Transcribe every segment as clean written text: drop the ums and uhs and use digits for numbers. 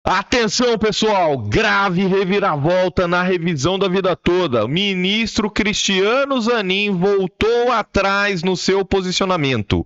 Atenção, pessoal! Grave reviravolta na revisão da vida toda. O ministro Cristiano Zanin voltou atrás no seu posicionamento.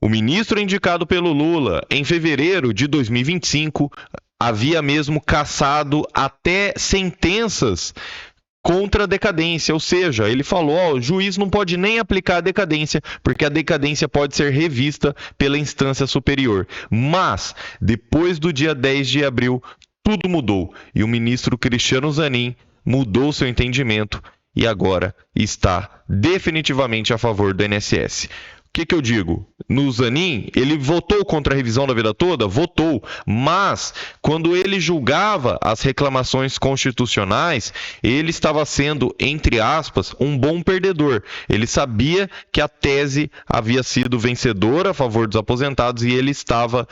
O ministro indicado pelo Lula em fevereiro de 2025 havia mesmo cassado até sentenças contra a decadência, ou seja, ele falou, o juiz não pode nem aplicar a decadência, porque a decadência pode ser revista pela instância superior. Mas, depois do dia 10 de abril, tudo mudou, e o ministro Cristiano Zanin mudou seu entendimento e agora está definitivamente a favor do INSS. O que eu digo? No Zanin, ele votou contra a revisão da vida toda? Votou. Mas, quando ele julgava as reclamações constitucionais, ele estava sendo, entre aspas, um bom perdedor. Ele sabia que a tese havia sido vencedora a favor dos aposentados e ele estava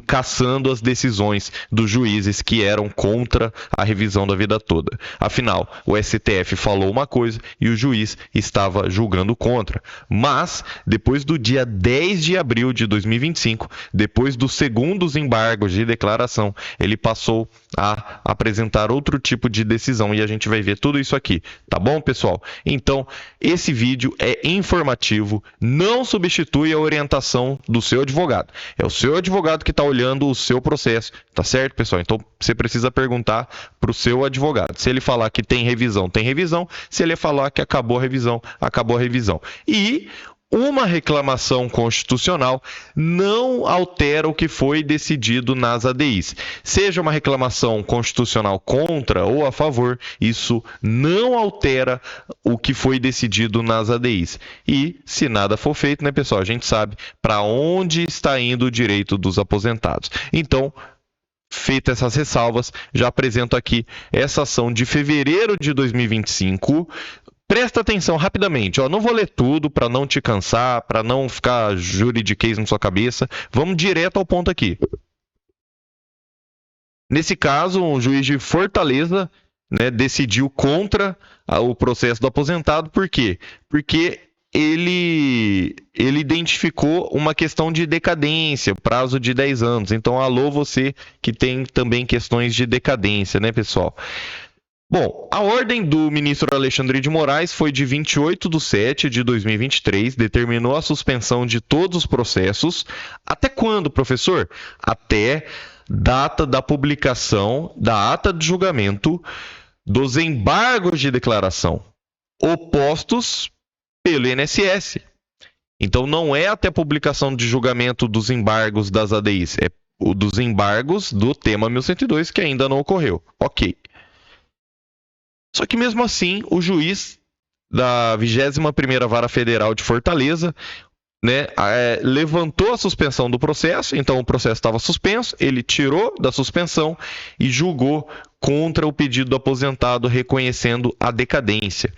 cassando as decisões dos juízes que eram contra a revisão da vida toda. Afinal, o STF falou uma coisa e o juiz estava julgando contra. Mas, depois do dia 10 de abril de 2025, depois dos segundos embargos de declaração, ele passou a apresentar outro tipo de decisão e a gente vai ver tudo isso aqui, tá bom, pessoal? Então, esse vídeo é informativo, não substitui a orientação do seu advogado. É o seu advogado que está olhando o seu processo, tá certo, pessoal? Então, você precisa perguntar para o seu advogado. Se ele falar que tem revisão, tem revisão. Se ele falar que acabou a revisão, acabou a revisão. E uma reclamação constitucional não altera o que foi decidido nas ADIs. Seja uma reclamação constitucional contra ou a favor, isso não altera o que foi decidido nas ADIs. E, se nada for feito, né, pessoal, a gente sabe para onde está indo o direito dos aposentados. Então, feitas essas ressalvas, já apresento aqui essa ação de fevereiro de 2025. Presta atenção rapidamente, ó, não vou ler tudo para não te cansar, para não ficar juridiquês na sua cabeça. Vamos direto ao ponto aqui. Nesse caso, um juiz de Fortaleza, né, decidiu contra o processo do aposentado. Por quê? Porque ele identificou uma questão de decadência, prazo de 10 anos. Então, alô você que tem também questões de decadência, né, pessoal? Bom, a ordem do ministro Alexandre de Moraes foi de 28/7 de 2023, determinou a suspensão de todos os processos. Até quando, professor? Até data da publicação da ata de julgamento dos embargos de declaração opostos pelo INSS. Então, não é até a publicação de julgamento dos embargos das ADIs, é o dos embargos do tema 1102 que ainda não ocorreu. Ok. Só que mesmo assim, o juiz da 21ª Vara Federal de Fortaleza, né, levantou a suspensão do processo. Então o processo estava suspenso, ele tirou da suspensão e julgou contra o pedido do aposentado, reconhecendo a decadência.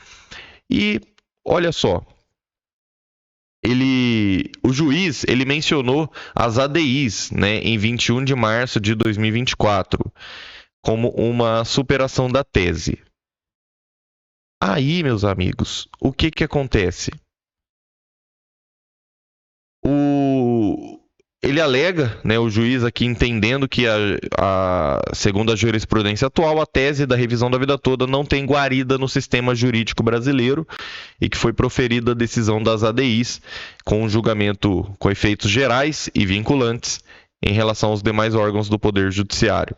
E olha só, o juiz mencionou as ADIs, né, em 21 de março de 2024 como uma superação da tese. Aí, meus amigos, o que acontece? Ele alega, né, o juiz aqui entendendo que, segundo a jurisprudência atual, a tese da revisão da vida toda não tem guarida no sistema jurídico brasileiro e que foi proferida a decisão das ADIs com um julgamento com efeitos gerais e vinculantes em relação aos demais órgãos do Poder Judiciário.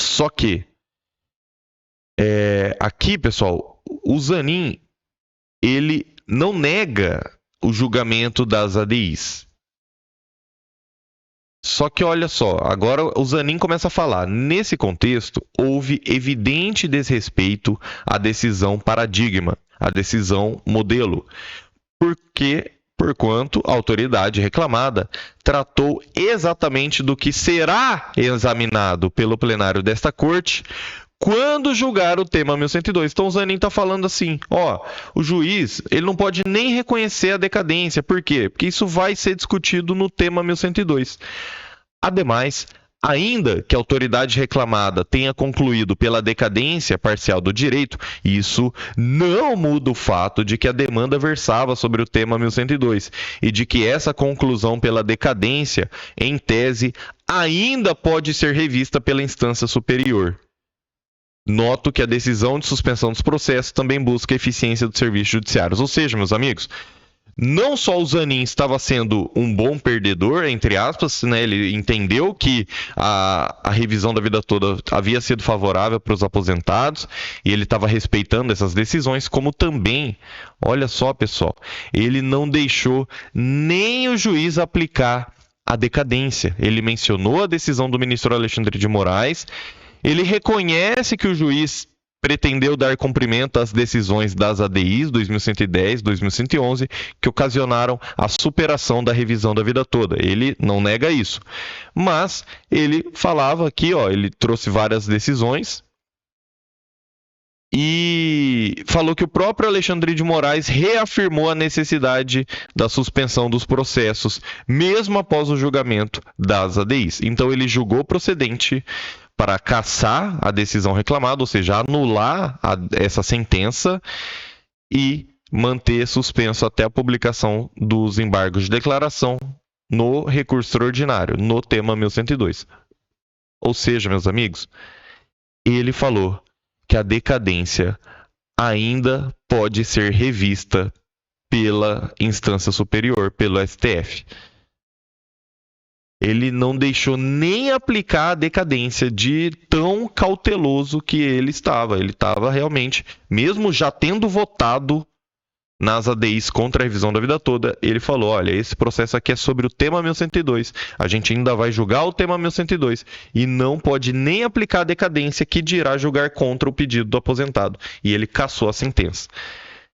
Só que aqui, pessoal, o Zanin, ele não nega o julgamento das ADIs. Só que olha só, agora o Zanin começa a falar. Nesse contexto, houve evidente desrespeito à decisão paradigma, à decisão modelo, porquanto a autoridade reclamada tratou exatamente do que será examinado pelo plenário desta corte quando julgar o tema 1102. Então o Zanin está falando assim, o juiz ele não pode nem reconhecer a decadência. Por quê? Porque isso vai ser discutido no tema 1102. Ademais, ainda que a autoridade reclamada tenha concluído pela decadência parcial do direito, isso não muda o fato de que a demanda versava sobre o tema 1102 e de que essa conclusão pela decadência, em tese, ainda pode ser revista pela instância superior. Noto que a decisão de suspensão dos processos também busca a eficiência dos serviços judiciários. Ou seja, meus amigos, não só o Zanin estava sendo um bom perdedor, entre aspas, né? Ele entendeu que a revisão da vida toda havia sido favorável para os aposentados e ele estava respeitando essas decisões, como também, olha só, pessoal, ele não deixou nem o juiz aplicar a decadência. Ele mencionou a decisão do ministro Alexandre de Moraes, ele reconhece que o juiz pretendeu dar cumprimento às decisões das ADIs 2110, 2111, que ocasionaram a superação da revisão da vida toda. Ele não nega isso. Mas ele falava aqui, ele trouxe várias decisões e falou que o próprio Alexandre de Moraes reafirmou a necessidade da suspensão dos processos, mesmo após o julgamento das ADIs. Então ele julgou procedente para cassar a decisão reclamada, ou seja, anular essa sentença e manter suspenso até a publicação dos embargos de declaração no recurso extraordinário, no tema 1102. Ou seja, meus amigos, ele falou que a decadência ainda pode ser revista pela instância superior, pelo STF. Ele não deixou nem aplicar a decadência de tão cauteloso que ele estava. Ele estava realmente, mesmo já tendo votado nas ADIs contra a revisão da vida toda, ele falou, olha, esse processo aqui é sobre o tema 1102, a gente ainda vai julgar o tema 1102 e não pode nem aplicar a decadência que dirá julgar contra o pedido do aposentado. E ele cassou a sentença.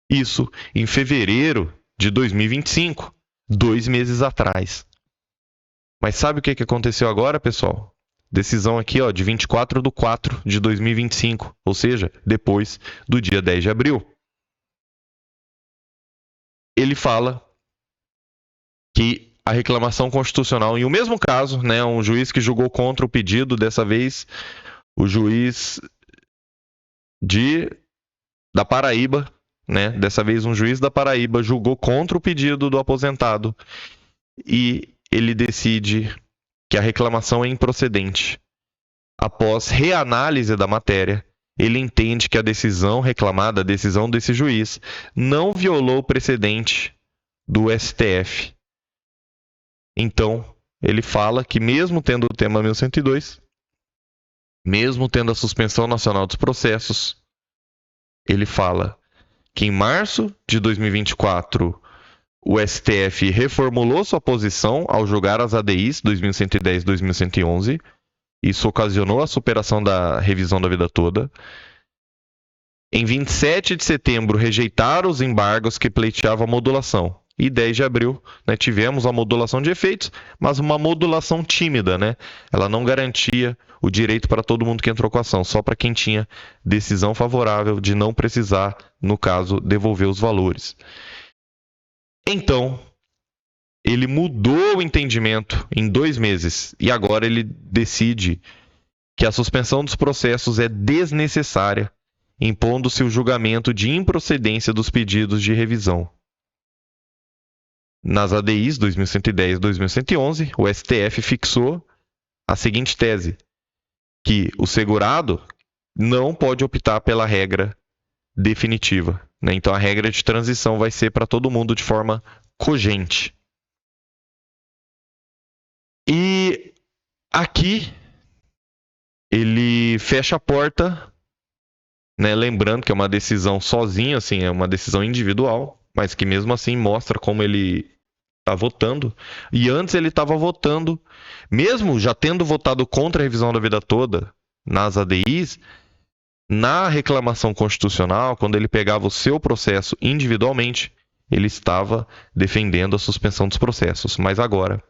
Isso em fevereiro de 2025, 2 meses atrás. Mas sabe o que aconteceu agora, pessoal? Decisão aqui, de 24/4/2025, ou seja, depois do dia 10 de abril. Ele fala que a reclamação constitucional, em o mesmo caso, né, um juiz que julgou contra o pedido, dessa vez o juiz da Paraíba, né, dessa vez um juiz da Paraíba julgou contra o pedido do aposentado e ele decide que a reclamação é improcedente. Após reanálise da matéria, ele entende que a decisão reclamada, a decisão desse juiz, não violou o precedente do STF. Então, ele fala que mesmo tendo o tema 1102, mesmo tendo a suspensão nacional dos processos, ele fala que em março de 2024, o STF reformulou sua posição ao julgar as ADIs 2110 e 2111. Isso ocasionou a superação da revisão da vida toda. Em 27 de setembro, rejeitaram os embargos que pleiteavam a modulação. E 10 de abril, né, tivemos a modulação de efeitos, mas uma modulação tímida, né? Ela não garantia o direito para todo mundo que entrou com a ação, só para quem tinha decisão favorável de não precisar, no caso, devolver os valores. Então, ele mudou o entendimento em 2 meses e agora ele decide que a suspensão dos processos é desnecessária, impondo-se o julgamento de improcedência dos pedidos de revisão. Nas ADIs 2110 e 2111, o STF fixou a seguinte tese, que o segurado não pode optar pela regra definitiva, né? Então a regra de transição vai ser para todo mundo de forma cogente. E aqui ele fecha a porta, né? Lembrando que é uma decisão sozinho, assim, é uma decisão individual, mas que mesmo assim mostra como ele está votando. E antes ele estava votando, mesmo já tendo votado contra a revisão da vida toda nas ADIs, na reclamação constitucional, quando ele pegava o seu processo individualmente, ele estava defendendo a suspensão dos processos. Mas agora,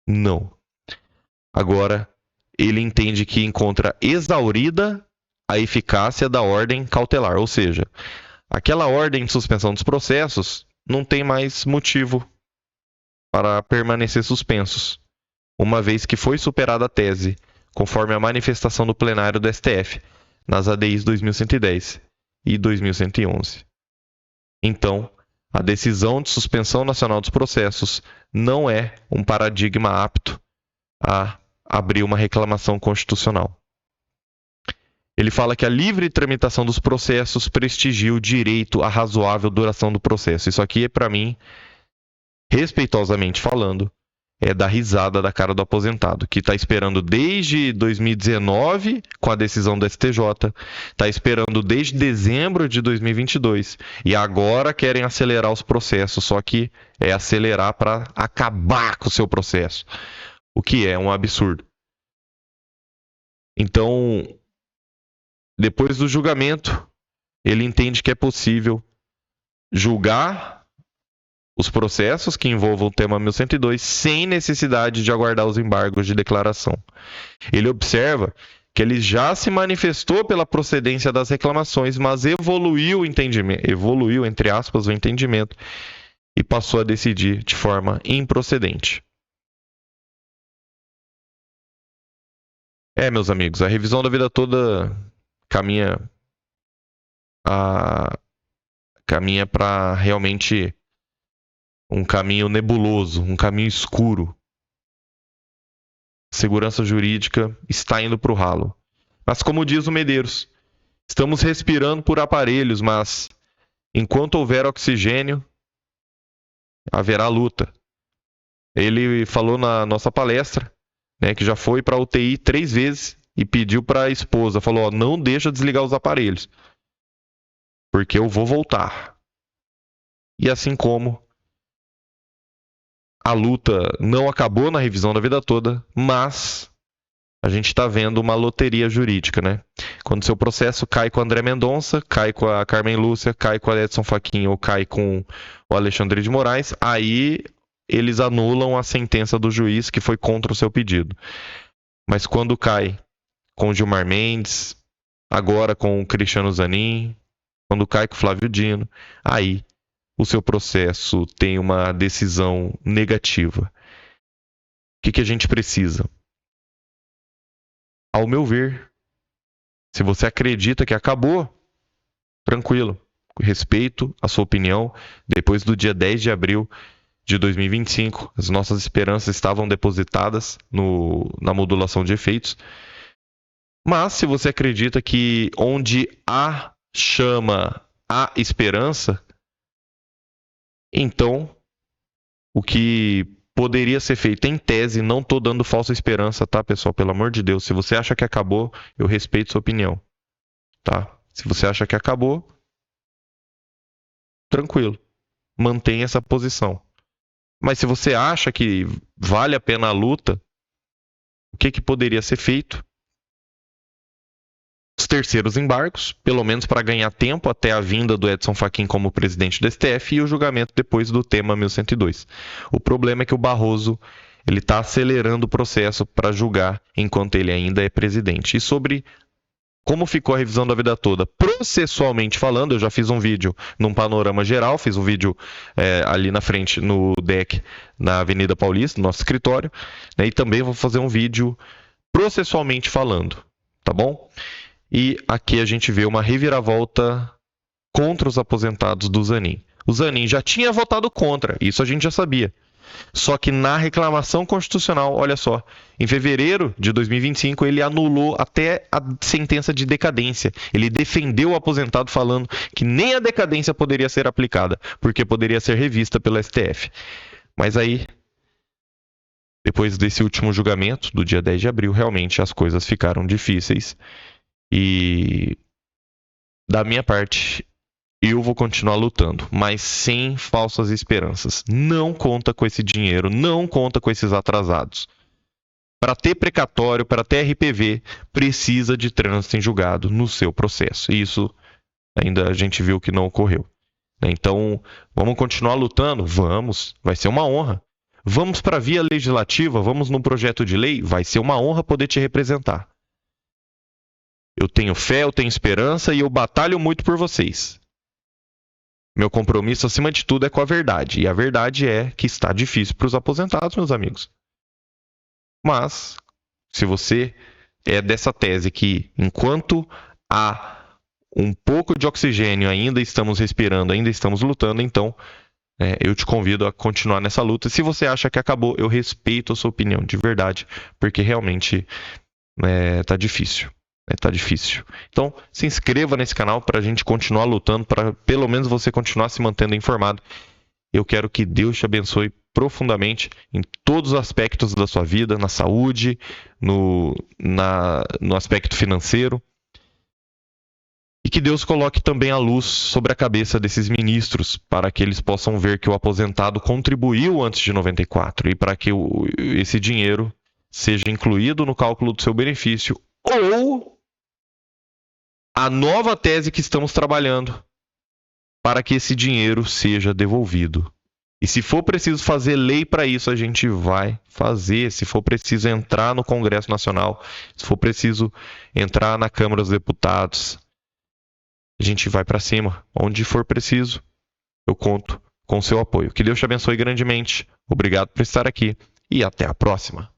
não. Agora, ele entende que encontra exaurida a eficácia da ordem cautelar. Ou seja, aquela ordem de suspensão dos processos não tem mais motivo para permanecer suspensos, uma vez que foi superada a tese, conforme a manifestação do plenário do STF, nas ADIs 2110 e 2111. Então, a decisão de suspensão nacional dos processos não é um paradigma apto a abrir uma reclamação constitucional. Ele fala que a livre tramitação dos processos prestigia o direito à razoável duração do processo. Isso aqui, para mim, respeitosamente falando, é dar risada da cara do aposentado, que está esperando desde 2019, com a decisão do STJ, está esperando desde dezembro de 2022, e agora querem acelerar os processos, só que é acelerar para acabar com o seu processo, o que é um absurdo. Então, depois do julgamento, ele entende que é possível julgar os processos que envolvam o tema 1102 sem necessidade de aguardar os embargos de declaração. Ele observa que ele já se manifestou pela procedência das reclamações, mas evoluiu, entre aspas, o entendimento e passou a decidir de forma improcedente. Meus amigos, a revisão da vida toda caminha para realmente um caminho nebuloso, um caminho escuro. Segurança jurídica está indo para o ralo. Mas como diz o Medeiros, estamos respirando por aparelhos, mas enquanto houver oxigênio, haverá luta. Ele falou na nossa palestra, né, que já foi para a UTI 3 vezes e pediu para a esposa, falou, não deixa desligar os aparelhos, porque eu vou voltar. E assim como a luta não acabou na revisão da vida toda, mas a gente está vendo uma loteria jurídica, né? Quando seu processo cai com o André Mendonça, cai com a Carmen Lúcia, cai com a Edson Fachin ou cai com o Alexandre de Moraes, aí eles anulam a sentença do juiz que foi contra o seu pedido. Mas quando cai com o Gilmar Mendes, agora com o Cristiano Zanin, quando cai com o Flávio Dino, aí o seu processo tem uma decisão negativa. O que a gente precisa? Ao meu ver, se você acredita que acabou, tranquilo, respeito a sua opinião. Depois do dia 10 de abril de 2025, as nossas esperanças estavam depositadas na modulação de efeitos. Mas se você acredita que onde há chama, há esperança, então o que poderia ser feito em tese, não estou dando falsa esperança, tá, pessoal? Pelo amor de Deus, se você acha que acabou, eu respeito sua opinião, tá? Se você acha que acabou, tranquilo, mantenha essa posição. Mas se você acha que vale a pena a luta, o que poderia ser feito? Os terceiros embargos, pelo menos para ganhar tempo até a vinda do Edson Fachin como presidente do STF e o julgamento depois do tema 1102. O problema é que o Barroso ele está acelerando o processo para julgar enquanto ele ainda é presidente. E sobre como ficou a revisão da vida toda, processualmente falando, eu já fiz um vídeo num panorama geral, fiz um vídeo ali na frente, no deck, na Avenida Paulista, no nosso escritório, né, e também vou fazer um vídeo processualmente falando, tá bom? E aqui a gente vê uma reviravolta contra os aposentados do Zanin. O Zanin já tinha votado contra, isso a gente já sabia. Só que na reclamação constitucional, olha só, em fevereiro de 2025 ele anulou até a sentença de decadência. Ele defendeu o aposentado falando que nem a decadência poderia ser aplicada, porque poderia ser revista pelo STF. Mas aí, depois desse último julgamento, do dia 10 de abril, realmente as coisas ficaram difíceis. E da minha parte, eu vou continuar lutando, mas sem falsas esperanças. Não conta com esse dinheiro, não conta com esses atrasados. Para ter precatório, para ter RPV, precisa de trânsito em julgado no seu processo. E isso ainda a gente viu que não ocorreu. Então, vamos continuar lutando? Vamos, vai ser uma honra. Vamos para a via legislativa, vamos no projeto de lei? Vai ser uma honra poder te representar. Eu tenho fé, eu tenho esperança e eu batalho muito por vocês. Meu compromisso, acima de tudo, é com a verdade. E a verdade é que está difícil para os aposentados, meus amigos. Mas, se você é dessa tese que, enquanto há um pouco de oxigênio, ainda estamos respirando, ainda estamos lutando, então Eu te convido a continuar nessa luta. Se você acha que acabou, eu respeito a sua opinião, de verdade, porque realmente tá difícil. Tá difícil. Então, se inscreva nesse canal para a gente continuar lutando, para pelo menos você continuar se mantendo informado. Eu quero que Deus te abençoe profundamente em todos os aspectos da sua vida, na saúde, no aspecto financeiro. E que Deus coloque também a luz sobre a cabeça desses ministros, para que eles possam ver que o aposentado contribuiu antes de 94 e para que esse dinheiro seja incluído no cálculo do seu benefício, ou a nova tese que estamos trabalhando para que esse dinheiro seja devolvido. E se for preciso fazer lei para isso, a gente vai fazer. Se for preciso entrar no Congresso Nacional, se for preciso entrar na Câmara dos Deputados, a gente vai para cima. Onde for preciso, eu conto com o seu apoio. Que Deus te abençoe grandemente. Obrigado por estar aqui e até a próxima.